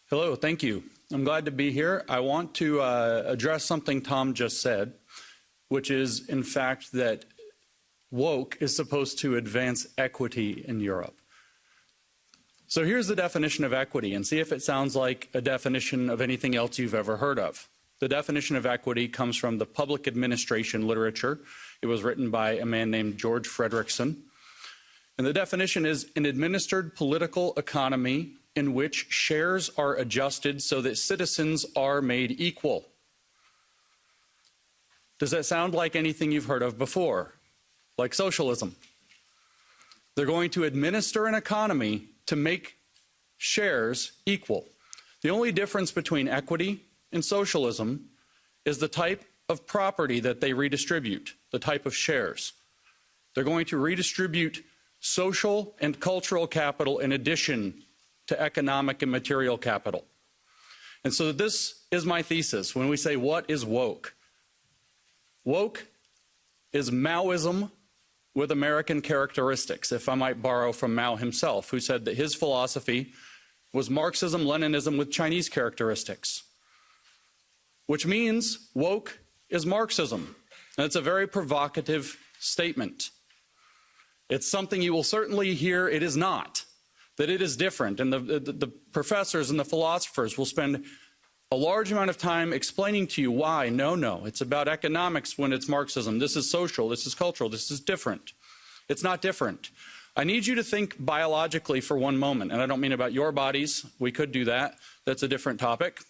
Hello, thank you. I'm glad to be here. I want to address something Tom just said, which is, in fact, that woke is supposed to advance equity in Europe. So here's the definition of equity, and see if it sounds like a definition of anything else you've ever heard of. The definition of equity comes from the public administration literature. It was written by a man named George Frederickson. And the definition is an administered political economy in which shares are adjusted so that citizens are made equal. Does that sound like anything you've heard of before? Like socialism? They're going to administer an economy to make shares equal. The only difference between equity and socialism is the type of property that they redistribute, the type of shares. They're going to redistribute social and cultural capital in addition to economic and material capital. And so this is my thesis when we say, what is woke? Woke is Maoism with American characteristics, if I might borrow from Mao himself, who said that his philosophy was Marxism, Leninism with Chinese characteristics, which means woke is Marxism. And it's a very provocative statement. It's something you will certainly hear it is not, that it is different. And the professors and the philosophers will spend a large amount of time explaining to you why. No, it's about economics when it's Marxism. This is social, this is cultural, this is different. It's not different. I need you to think biologically for one moment, and I don't mean about your bodies. We could do that. That's a different topic.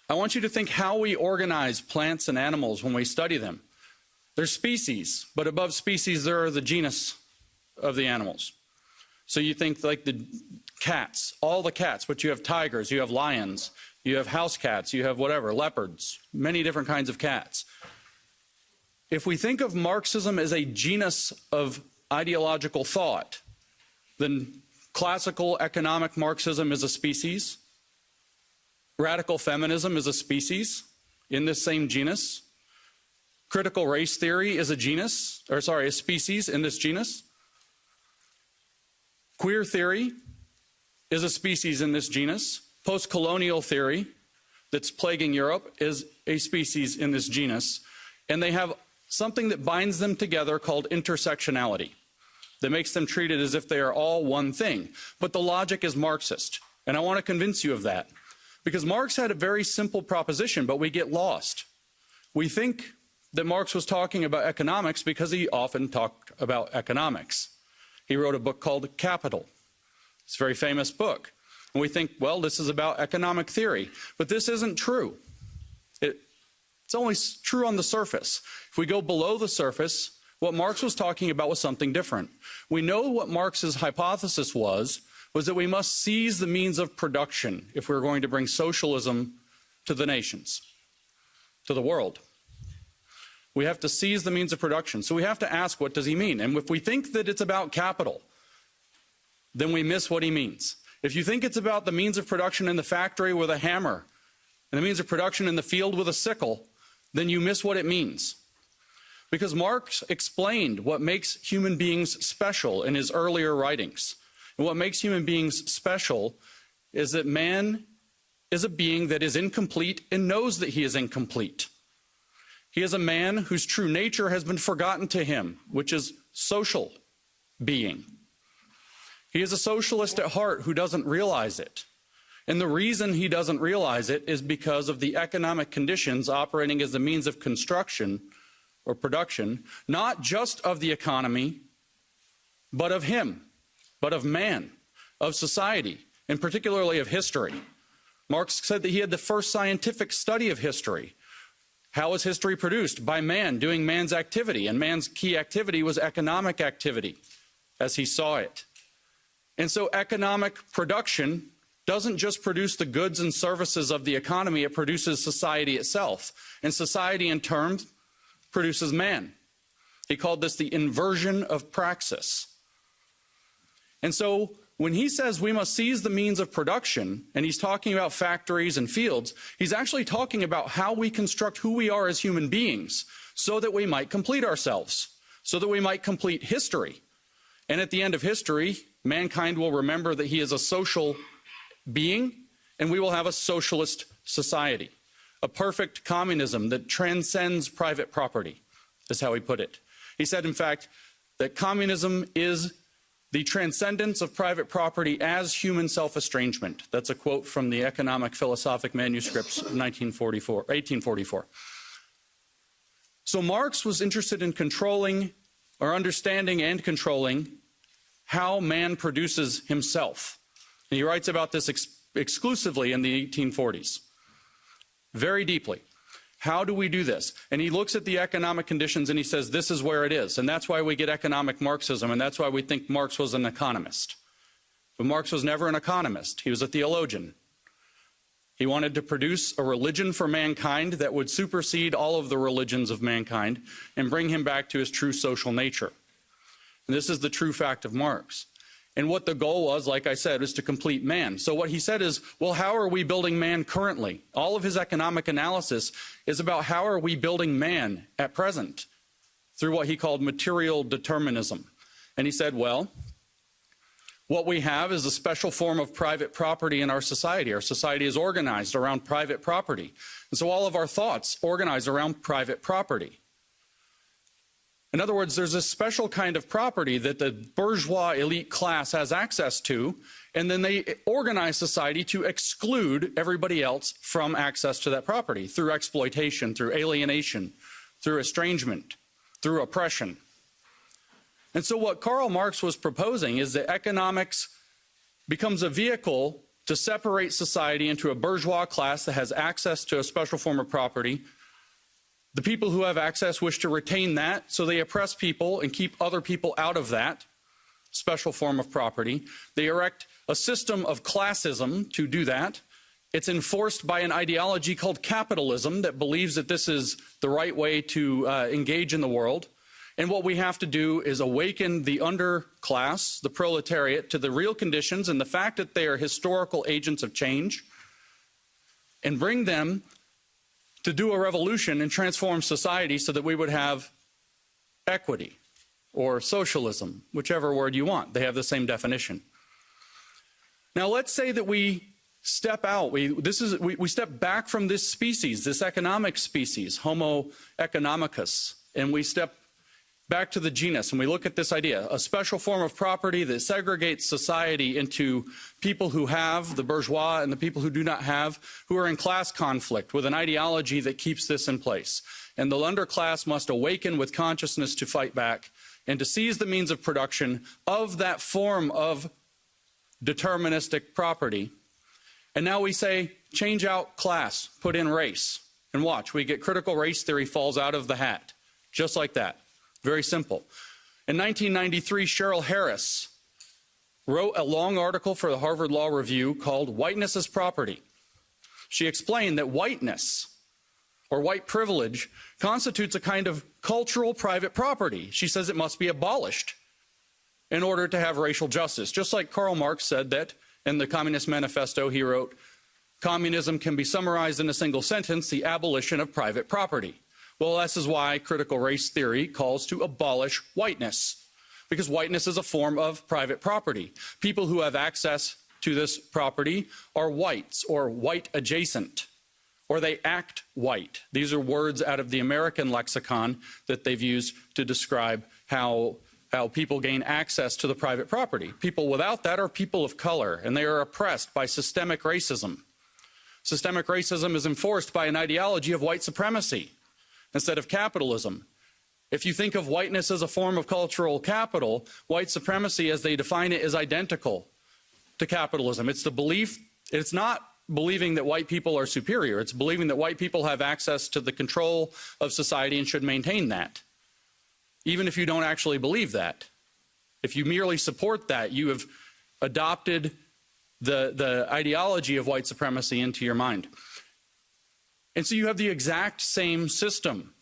I want you to think how we organize plants and animals when we study them. They're species, but above species there are the genus of the animals. So you think like the cats, all the cats, but you have tigers, you have lions, you have house cats, you have whatever, leopards, many different kinds of cats. If we think of Marxism as a genus of ideological thought, then classical economic Marxism is a species, radical feminism is a species in this same genus, critical race theory is a species in this genus, queer theory is a species in this genus. Post-colonial theory that's plaguing Europe is a species in this genus. And they have something that binds them together called intersectionality that makes them treated as if they are all one thing. But the logic is Marxist. And I want to convince you of that. Because Marx had a very simple proposition, but we get lost. We think that Marx was talking about economics because he often talked about economics. He wrote a book called Capital. It's a very famous book. And we think, well, this is about economic theory. But this isn't true. It's only true on the surface. If we go below the surface, what Marx was talking about was something different. We know what Marx's hypothesis was that we must seize the means of production if we're going to bring socialism to the nations, to the world. We have to seize the means of production. So we have to ask, what does he mean? And if we think that it's about capital, then we miss what he means. If you think it's about the means of production in the factory with a hammer and the means of production in the field with a sickle, then you miss what it means. Because Marx explained what makes human beings special in his earlier writings. And what makes human beings special is that man is a being that is incomplete and knows that he is incomplete. He is a man whose true nature has been forgotten to him, which is social being. He is a socialist at heart who doesn't realize it. And the reason he doesn't realize it is because of the economic conditions operating as the means of construction or production, not just of the economy, but of him, but of man, of society, and particularly of history. Marx said that he had the first scientific study of history. How was history produced? By man, doing man's activity. And man's key activity was economic activity, as he saw it. And so economic production doesn't just produce the goods and services of the economy, it produces society itself. And society, in turn, produces man. He called this the inversion of praxis. And so when he says we must seize the means of production, and he's talking about factories and fields, he's actually talking about how we construct who we are as human beings so that we might complete ourselves, so that we might complete history. And at the end of history, mankind will remember that he is a social being and we will have a socialist society, a perfect communism that transcends private property, is how he put it. He said, in fact, that communism is the transcendence of private property as human self-estrangement. That's a quote from the Economic Philosophic Manuscripts of 1844. So Marx was interested in controlling, or understanding and controlling, how man produces himself. And he writes about this exclusively in the 1840s, very deeply. How do we do this? And he looks at the economic conditions and he says, this is where it is. And that's why we get economic Marxism, and that's why we think Marx was an economist. But Marx was never an economist. He was a theologian. He wanted to produce a religion for mankind that would supersede all of the religions of mankind and bring him back to his true social nature. And this is the true fact of Marx. And what the goal was, like I said, is to complete man. So what he said is, well, how are we building man currently? All of his economic analysis is about how are we building man at present through what he called material determinism. And he said, well, what we have is a special form of private property in our society. Our society is organized around private property. And so all of our thoughts organize around private property. In other words, there's a special kind of property that the bourgeois elite class has access to, and then they organize society to exclude everybody else from access to that property through exploitation, through alienation, through estrangement, through oppression. And so what Karl Marx was proposing is that economics becomes a vehicle to separate society into a bourgeois class that has access to a special form of property. The people who have access wish to retain that, so they oppress people and keep other people out of that special form of property. They erect a system of classism to do that. It's enforced by an ideology called capitalism that believes that this is the right way to engage in the world. And what we have to do is awaken the underclass, the proletariat, to the real conditions and the fact that they are historical agents of change, and bring them to do a revolution and transform society so that we would have equity or socialism, whichever word you want. They have the same definition. Now let's say that we step out, we step back from this species, this economic species, Homo economicus, and we step back to the genus, and we look at this idea, a special form of property that segregates society into people who have, the bourgeois, and the people who do not have, who are in class conflict with an ideology that keeps this in place. And the underclass must awaken with consciousness to fight back and to seize the means of production of that form of deterministic property. And now we say, change out class, put in race. And watch, we get critical race theory falls out of the hat, just like that. Very simple. In 1993, Cheryl Harris wrote a long article for the Harvard Law Review called Whiteness as Property. She explained that whiteness, or white privilege, constitutes a kind of cultural private property. She says it must be abolished in order to have racial justice. Just like Karl Marx said that in the Communist Manifesto, he wrote, communism can be summarized in a single sentence, the abolition of private property. Well, this is why critical race theory calls to abolish whiteness, because whiteness is a form of private property. People who have access to this property are whites or white adjacent, or they act white. These are words out of the American lexicon that they've used to describe how people gain access to the private property. People without that are people of color, and they are oppressed by systemic racism. Systemic racism is enforced by an ideology of white supremacy instead of capitalism. If you think of whiteness as a form of cultural capital, white supremacy, as they define it, is identical to capitalism. It's the belief, it's not believing that white people are superior. It's believing that white people have access to the control of society and should maintain that, even if you don't actually believe that. If you merely support that, you have adopted the ideology of white supremacy into your mind. And so you have the exact same system.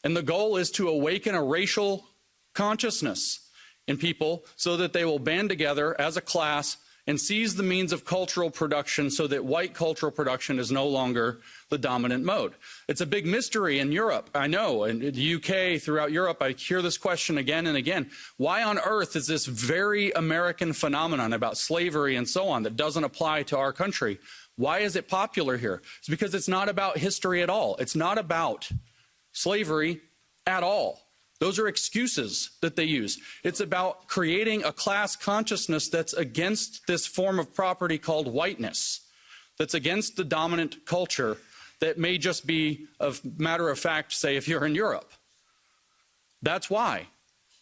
And the goal is to awaken a racial consciousness in people so that they will band together as a class and seize the means of cultural production so that white cultural production is no longer the dominant mode. It's a big mystery in Europe, I know, in the UK, throughout Europe, I hear this question again and again. Why on earth is this very American phenomenon about slavery and so on that doesn't apply to our country? Why is it popular here? It's because it's not about history at all. It's not about slavery at all. Those are excuses that they use. It's about creating a class consciousness that's against this form of property called whiteness, that's against the dominant culture that may just be a matter of fact, say, if you're in Europe. That's why.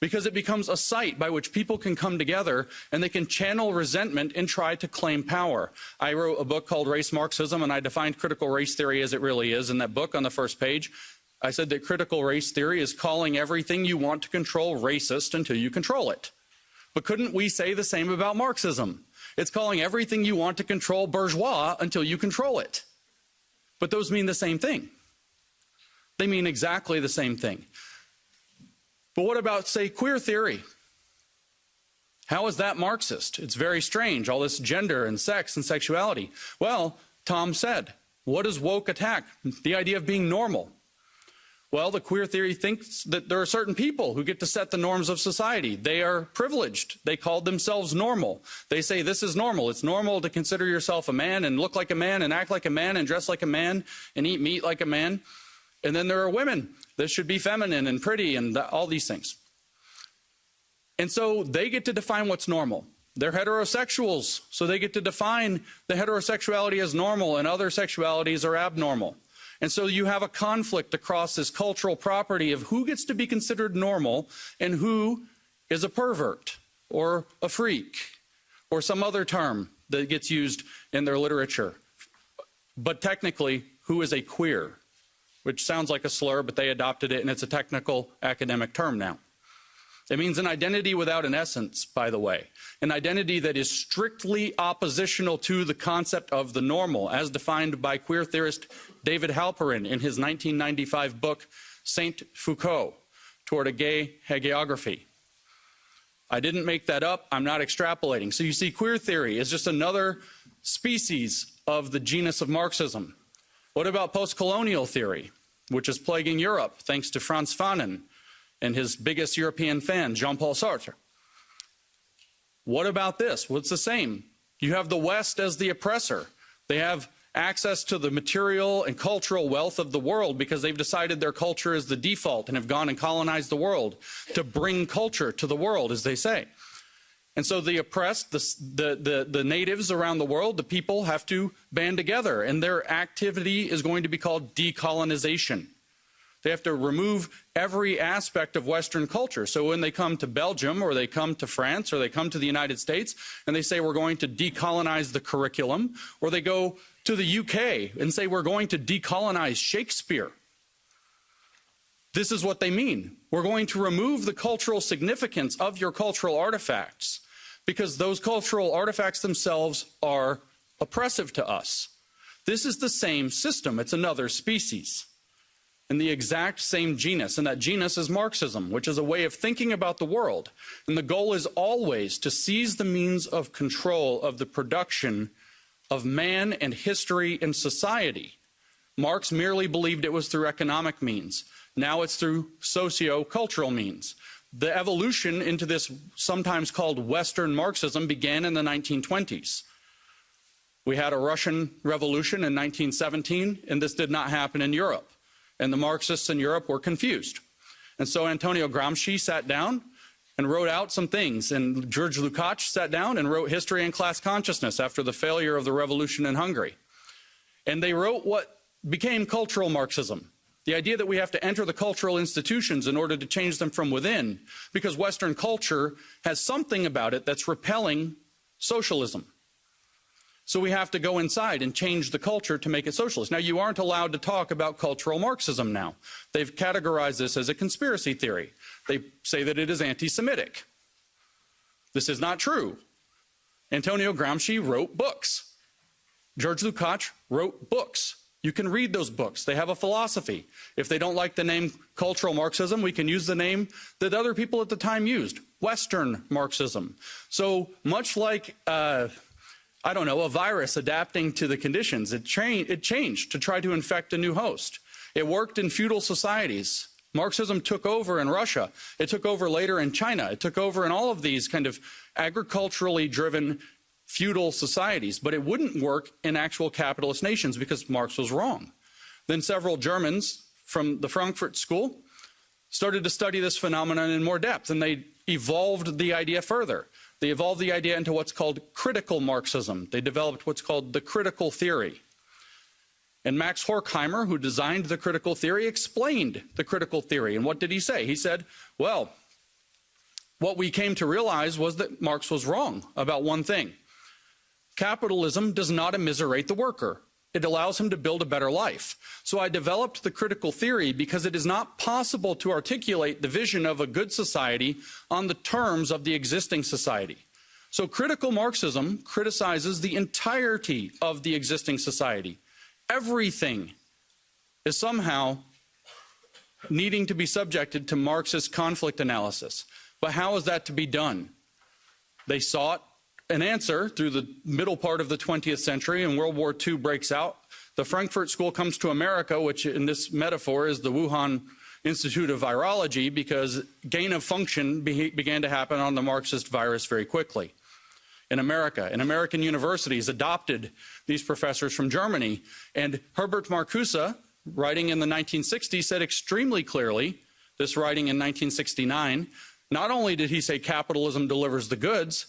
Because it becomes a site by which people can come together and they can channel resentment and try to claim power. I wrote a book called Race Marxism, and I defined critical race theory as it really is in that book on the first page. I said that critical race theory is calling everything you want to control racist until you control it. But couldn't we say the same about Marxism? It's calling everything you want to control bourgeois until you control it. But those mean the same thing. They mean exactly the same thing. But what about, say, queer theory? How is that Marxist? It's very strange, all this gender and sex and sexuality. Well, Tom said, what does woke attack? The idea of being normal. Well, the queer theory thinks that there are certain people who get to set the norms of society. They are privileged. They call themselves normal. They say this is normal. It's normal to consider yourself a man and look like a man and act like a man and dress like a man and eat meat like a man. And then there are women that should be feminine and pretty and all these things. And so they get to define what's normal. They're heterosexuals, so they get to define the heterosexuality as normal and other sexualities are abnormal. And so you have a conflict across this cultural property of who gets to be considered normal and who is a pervert or a freak or some other term that gets used in their literature. But technically, who is a queer, which sounds like a slur, but they adopted it and it's a technical academic term now. It means an identity without an essence, by the way, an identity that is strictly oppositional to the concept of the normal, as defined by queer theorist David Halperin in his 1995 book, Saint Foucault, Toward a Gay Hagiography. I didn't make that up. I'm not extrapolating. So you see, queer theory is just another species of the genus of Marxism. What about post-colonial theory, which is plaguing Europe, thanks to Frantz Fanon and his biggest European fan, Jean-Paul Sartre? What about this? Well, it's the same. You have the West as the oppressor. They have access to the material and cultural wealth of the world because they've decided their culture is the default and have gone and colonized the world to bring culture to the world, as they say. And so the oppressed, the natives around the world, the people have to band together, and their activity is going to be called decolonization. They have to remove every aspect of Western culture. So when they come to Belgium or they come to France or they come to the United States and they say we're going to decolonize the curriculum, or they go to the UK and say we're going to decolonize Shakespeare, this is what they mean. We're going to remove the cultural significance of your cultural artifacts because those cultural artifacts themselves are oppressive to us. This is the same system. It's another species in the exact same genus, and that genus is Marxism, which is a way of thinking about the world. And the goal is always to seize the means of control of the production of man and history and society. Marx merely believed it was through economic means. Now it's through socio-cultural means. The evolution into this sometimes called Western Marxism began in the 1920s. We had a Russian Revolution in 1917, and this did not happen in Europe. And the Marxists in Europe were confused. And so Antonio Gramsci sat down and wrote out some things. And George Lukács sat down and wrote History and Class Consciousness after the failure of the revolution in Hungary. And they wrote what became cultural Marxism. The idea that we have to enter the cultural institutions in order to change them from within, because Western culture has something about it that's repelling socialism. So we have to go inside and change the culture to make it socialist. Now, you aren't allowed to talk about cultural Marxism now. They've categorized this as a conspiracy theory. They say that it is anti-Semitic. This is not true. Antonio Gramsci wrote books. George Lukács wrote books. You can read those books. They have a philosophy. If they don't like the name cultural Marxism, we can use the name that other people at the time used, Western Marxism. So much like I don't know, a virus adapting to the conditions. It changed to try to infect a new host. It worked in feudal societies. Marxism took over in Russia. It took over later in China. It took over in all of these kind of agriculturally driven feudal societies, but it wouldn't work in actual capitalist nations because Marx was wrong. Then several Germans from the Frankfurt School started to study this phenomenon in more depth, and they evolved the idea further. They evolved the idea into what's called critical Marxism. They developed what's called the critical theory. And Max Horkheimer, who designed the critical theory, explained the critical theory. And what did he say? He said, well, what we came to realize was that Marx was wrong about one thing. Capitalism does not immiserate the worker. It allows him to build a better life. So I developed the critical theory because it is not possible to articulate the vision of a good society on the terms of the existing society. So critical Marxism criticizes the entirety of the existing society. Everything is somehow needing to be subjected to Marxist conflict analysis. But how is that to be done? They sought an answer through the middle part of the 20th century, and World War II breaks out. The Frankfurt School comes to America, which in this metaphor is the Wuhan Institute of Virology, because gain of function began to happen on the Marxist virus very quickly. In America, and American universities adopted these professors from Germany. And Herbert Marcuse, writing in the 1960s, said extremely clearly, this writing in 1969, not only did he say capitalism delivers the goods,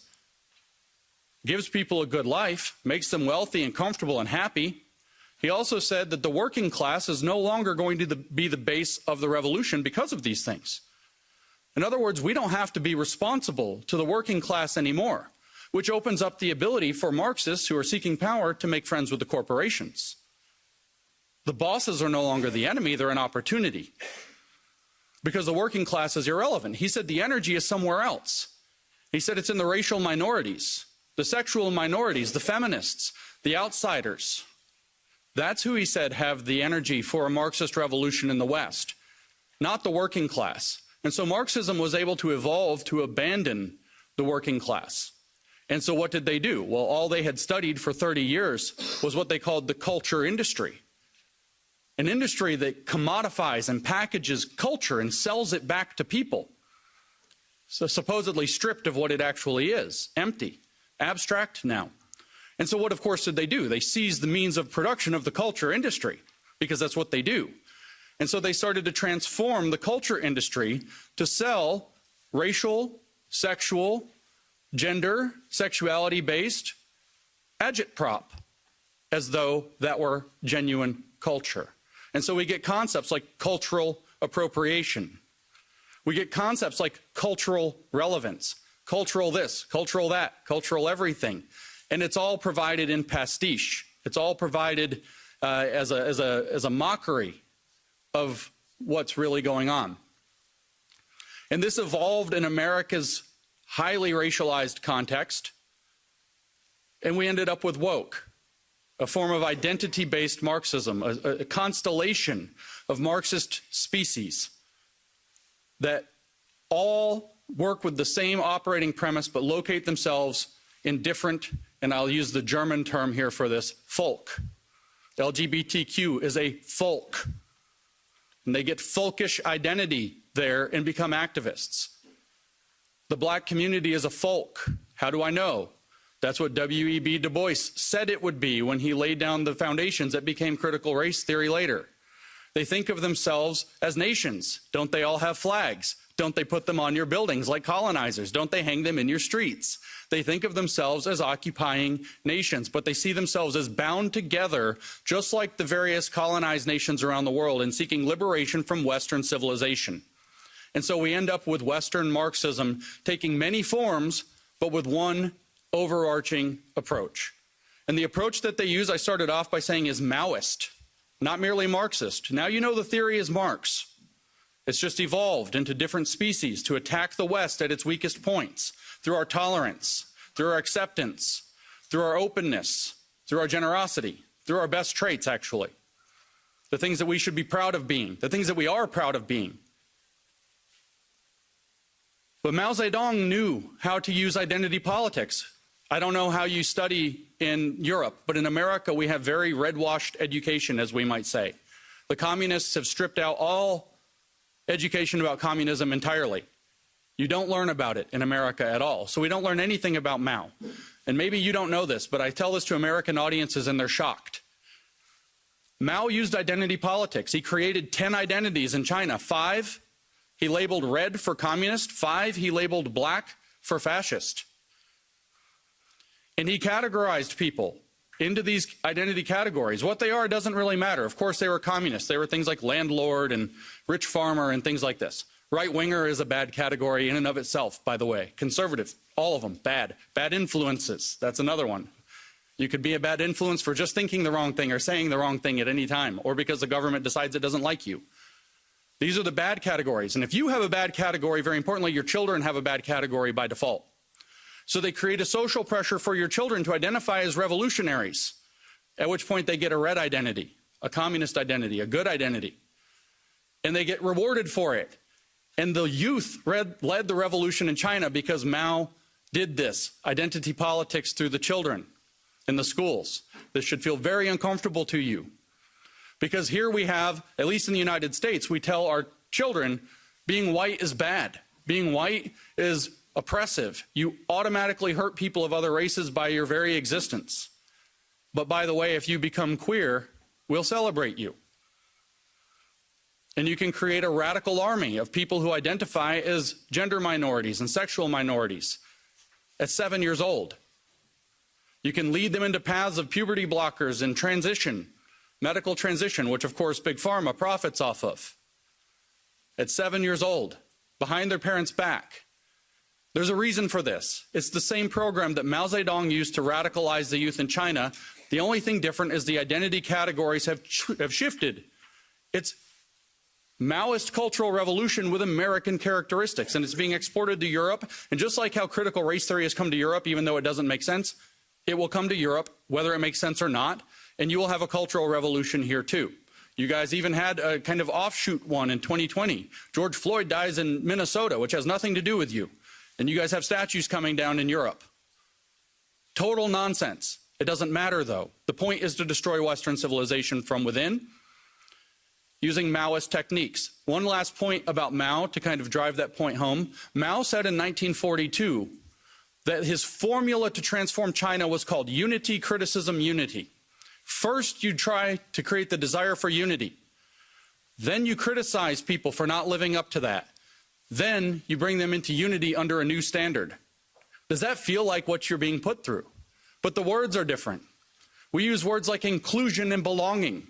gives people a good life, makes them wealthy and comfortable and happy, he also said that the working class is no longer going to be the base of the revolution because of these things. In other words, we don't have to be responsible to the working class anymore, which opens up the ability for Marxists who are seeking power to make friends with the corporations. The bosses are no longer the enemy, they're an opportunity. Because the working class is irrelevant. He said the energy is somewhere else. He said it's in the racial minorities, the sexual minorities, the feminists, the outsiders. That's who he said have the energy for a Marxist revolution in the West, not the working class. And so Marxism was able to evolve to abandon the working class. And so what did they do? Well, all they had studied for 30 years was what they called the culture industry. An industry that commodifies and packages culture and sells it back to people. So supposedly stripped of what it actually is, empty, abstract now. And so what, of course, did they do? They seized the means of production of the culture industry, because that's what they do. And so they started to transform the culture industry to sell racial, sexual, gender, sexuality-based agitprop as though that were genuine culture. And so we get concepts like cultural appropriation. We get concepts like cultural relevance, cultural this, cultural that, cultural everything. And it's all provided in pastiche. It's all provided as a mockery of what's really going on. And this evolved in America's highly racialized context, and we ended up with woke, a form of identity-based Marxism, a constellation of Marxist species that all work with the same operating premise but locate themselves in different, and I'll use the German term here for this, folk. LGBTQ is a folk, and they get folkish identity there and become activists. The black community is a folk. How do I know? That's what W.E.B. Du Bois said it would be when he laid down the foundations that became critical race theory later. They think of themselves as nations. Don't they all have flags? Don't they put them on your buildings like colonizers? Don't they hang them in your streets? They think of themselves as occupying nations, but they see themselves as bound together, just like the various colonized nations around the world, in seeking liberation from Western civilization. And so we end up with Western Marxism taking many forms, but with one overarching approach. And the approach that they use, I started off by saying, is Maoist, not merely Marxist. Now you know the theory is Marx. It's just evolved into different species to attack the West at its weakest points, through our tolerance, through our acceptance, through our openness, through our generosity, through our best traits, actually. The things that we should be proud of being, the things that we are proud of being. But Mao Zedong knew how to use identity politics. I don't know how you study in Europe, but in America we have very red-washed education, as we might say. The communists have stripped out all education about communism entirely. You don't learn about it in America at all. So we don't learn anything about Mao. And maybe you don't know this, but I tell this to American audiences and they're shocked. Mao used identity politics. He created 10 identities in China. 5, he labeled red for communist. 5, he labeled black for fascist. And he categorized people into these identity categories. What they are doesn't really matter. Of course, they were communists. They were things like landlord and rich farmer and things like this. Right-winger is a bad category in and of itself, by the way. Conservative, all of them, bad. Bad influences, that's another one. You could be a bad influence for just thinking the wrong thing or saying the wrong thing at any time, or because the government decides it doesn't like you. These are the bad categories. And if you have a bad category, very importantly, your children have a bad category by default. So they create a social pressure for your children to identify as revolutionaries, at which point they get a red identity, a communist identity, a good identity. And they get rewarded for it. And the youth led the revolution in China because Mao did this, identity politics through the children in the schools. This should feel very uncomfortable to you. Because here we have, at least in the United States, we tell our children being white is bad. Being white is oppressive. You automatically hurt people of other races by your very existence. But by the way, if you become queer, we'll celebrate you. And you can create a radical army of people who identify as gender minorities and sexual minorities at 7 years old. You can lead them into paths of puberty blockers and transition, medical transition, which of course Big Pharma profits off of. At 7 years old, behind their parents' back. There's a reason for this. It's the same program that Mao Zedong used to radicalize the youth in China. The only thing different is the identity categories have shifted. It's Maoist cultural revolution with American characteristics, and it's being exported to Europe. And just like how critical race theory has come to Europe, even though it doesn't make sense, it will come to Europe, whether it makes sense or not, and you will have a cultural revolution here too. You guys even had a kind of offshoot one in 2020. George Floyd dies in Minnesota, which has nothing to do with you. And you guys have statues coming down in Europe. Total nonsense. It doesn't matter, though. The point is to destroy Western civilization from within using Maoist techniques. One last point about Mao to kind of drive that point home. Mao said in 1942 that his formula to transform China was called unity, criticism, unity. First, you try to create the desire for unity. Then you criticize people for not living up to that. Then you bring them into unity under a new standard. Does that feel like what you're being put through? But the words are different. We use words like inclusion and belonging.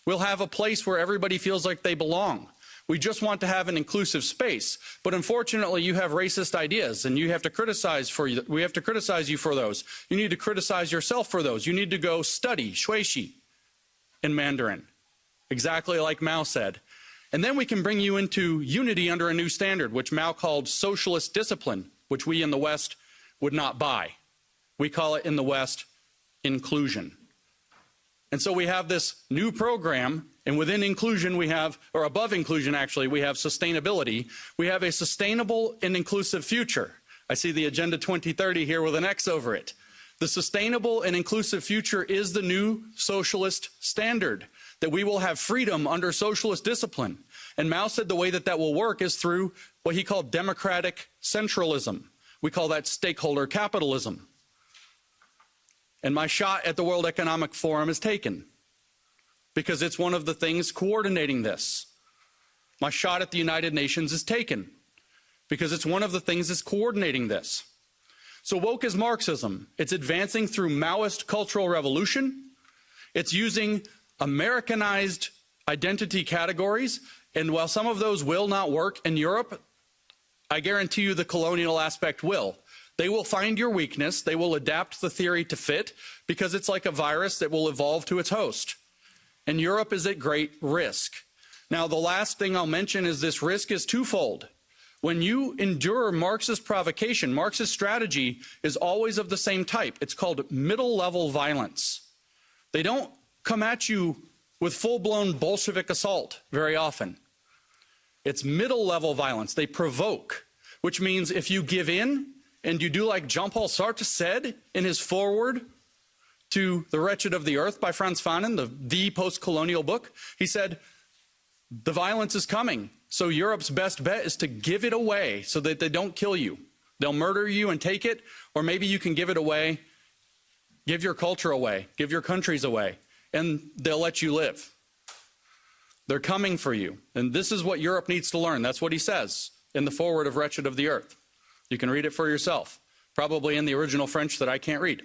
We'll have a place where everybody feels like they belong. We just want to have an inclusive space. But unfortunately, you have racist ideas, and you have to criticize we have to criticize you for those. You need to criticize yourself for those. You need to go study shuixi in Mandarin, exactly like Mao said. And then we can bring you into unity under a new standard, which Mao called socialist discipline, which we in the West would not buy. We call it in the West inclusion. And so we have this new program, and within inclusion we have, or above inclusion actually, we have sustainability. We have a sustainable and inclusive future. I see the Agenda 2030 here with an X over it. The sustainable and inclusive future is the new socialist standard, that we will have freedom under socialist discipline. And Mao said the way that that will work is through what he called democratic centralism. We call that stakeholder capitalism. And my shot at the World Economic Forum is taken because it's one of the things coordinating this. My shot at the United Nations is taken because it's one of the things that's coordinating this. So woke is Marxism. It's advancing through Maoist cultural revolution. It's using Americanized identity categories. And while some of those will not work in Europe, I guarantee you the colonial aspect will. They will find your weakness. They will adapt the theory to fit because it's like a virus that will evolve to its host. And Europe is at great risk. Now, the last thing I'll mention is this risk is twofold. When you endure Marxist provocation, Marxist strategy is always of the same type. It's called middle-level violence. They don't come at you with full-blown Bolshevik assault very often. It's middle-level violence. They provoke, which means if you give in and you do like Jean-Paul Sartre said in his foreword to The Wretched of the Earth by Frantz Fanon, the post-colonial book, he said, the violence is coming, so Europe's best bet is to give it away so that they don't kill you. They'll murder you and take it, or maybe you can give it away, give your culture away, give your countries away, and they'll let you live. They're coming for you. And this is what Europe needs to learn. That's what he says in the foreword of Wretched of the Earth. You can read it for yourself, probably in the original French that I can't read.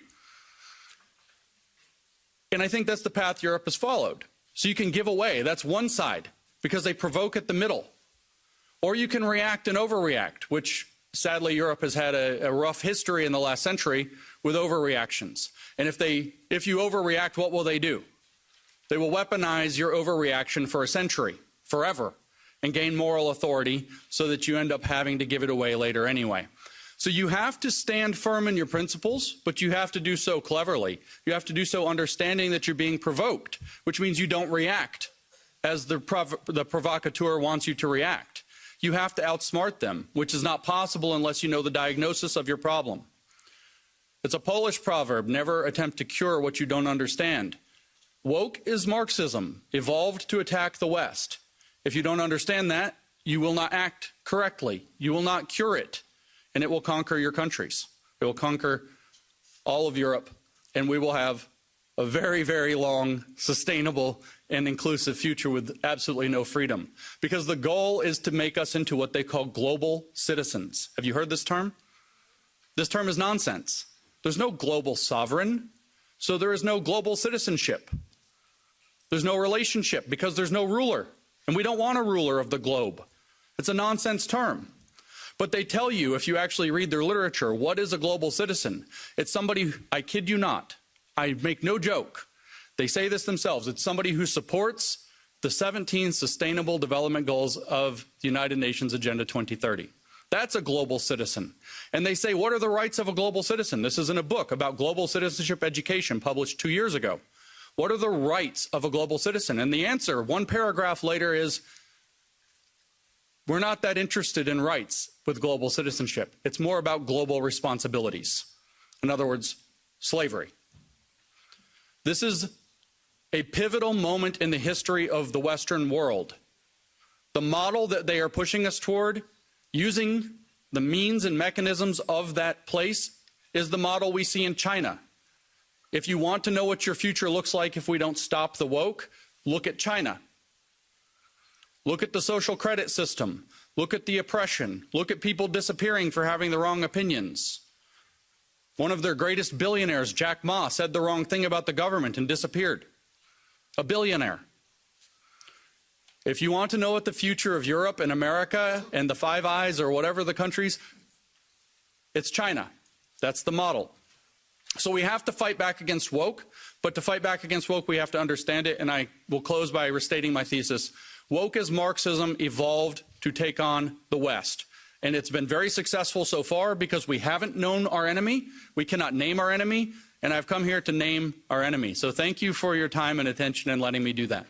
And I think that's the path Europe has followed. So you can give away, that's one side, because they provoke at the middle. Or you can react and overreact, which sadly Europe has had a rough history in the last century with overreactions. And if you overreact, what will they do? They will weaponize your overreaction for a century, forever, and gain moral authority so that you end up having to give it away later anyway. So you have to stand firm in your principles, but you have to do so cleverly. You have to do so understanding that you're being provoked, which means you don't react as the provocateur wants you to react. You have to outsmart them, which is not possible unless you know the diagnosis of your problem. It's a Polish proverb, never attempt to cure what you don't understand. Woke is Marxism, evolved to attack the West. If you don't understand that, you will not act correctly. You will not cure it, and it will conquer your countries. It will conquer all of Europe, and we will have a very, very long, sustainable, and inclusive future with absolutely no freedom. Because the goal is to make us into what they call global citizens. Have you heard this term? This term is nonsense. There's no global sovereign, so there is no global citizenship. There's no relationship because there's no ruler, and we don't want a ruler of the globe. It's a nonsense term. But they tell you, if you actually read their literature, what is a global citizen? It's somebody, I kid you not, I make no joke. They say this themselves. It's somebody who supports the 17 Sustainable Development Goals of the United Nations Agenda 2030. That's a global citizen. And they say, what are the rights of a global citizen? This is in a book about global citizenship education published 2 years ago. What are the rights of a global citizen? And the answer, one paragraph later, is we're not that interested in rights with global citizenship. It's more about global responsibilities. In other words, slavery. This is a pivotal moment in the history of the Western world. The model that they are pushing us toward, using the means and mechanisms of that place, is the model we see in China. If you want to know what your future looks like if we don't stop the woke, look at China. Look at the social credit system. Look at the oppression. Look at people disappearing for having the wrong opinions. One of their greatest billionaires, Jack Ma, said the wrong thing about the government and disappeared. A billionaire. If you want to know what the future of Europe and America and the Five Eyes or whatever the countries, it's China. That's the model. So we have to fight back against woke, but to fight back against woke, we have to understand it, and I will close by restating my thesis. Woke as Marxism evolved to take on the West. And it's been very successful so far because we haven't known our enemy. We cannot name our enemy. And I've come here to name our enemy. So thank you for your time and attention and letting me do that.